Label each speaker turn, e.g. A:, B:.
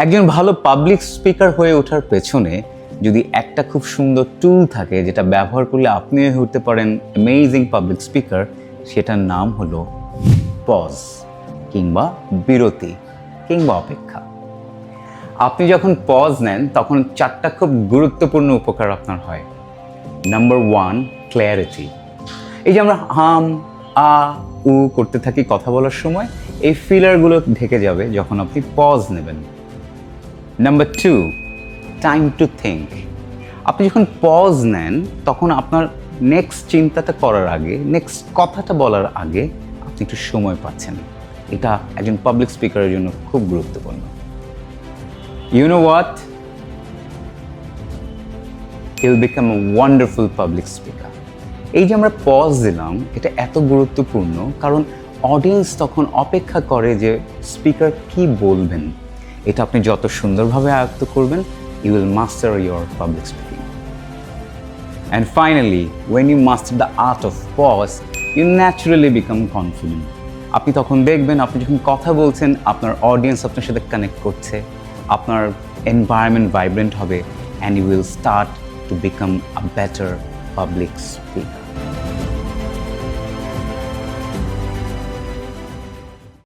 A: একজন ভালো public speaker হয়ে ওঠার পেছনে যদি একটা খুব সুন্দর টুল থাকে যেটা ব্যবহার করলে আপনি হয়ে উঠতে পারেন অ্যামেজিং পাবলিক স্পিকার, সেটার নাম হলো পজ কিংবা বিরতি কিংবা অপেক্ষা। আপনি যখন পজ নেন তখন 4টা খুব গুরুত্বপূর্ণ উপকার আপনার হয়। Number 1, clarity. এই যে আমরা হাম আ উ করতে থাকি কথা বলার সময়, এই ফিলারগুলো ঢেকে যাবে যখন আপনি পজ নেবেন। Number 2, time to think. আপনি যখন পজ নেন তখন আপনার নেক্সট চিন্তাটা করার আগে, নেক্সট কথাটা বলার আগে আপনি একটু সময় পাচ্ছেন। এটা একজন পাবলিক স্পিকারের জন্য খুব গুরুত্বপূর্ণ। You know what? He'll become a wonderful public speaker. এই যে আমরা পজ দিলাম, এটা এত গুরুত্বপূর্ণ কারণ অডিয়েন্স তখন অপেক্ষা করে যে স্পিকার কি বলবেন। এটা আপনি যত সুন্দরভাবে আয়ত্ত করবেন, you will master your public speaking. And finally, when you master the art of pause, you naturally become confident. আপনি তখন দেখবেন আপনি যখন কথা বলছেন আপনার অডিয়েন্স আপনার সাথে কানেক্ট করছে, আপনার এনভায়রনমেন্ট ভাইব্রেন্ট হবে, and you will start to become a better public speaker.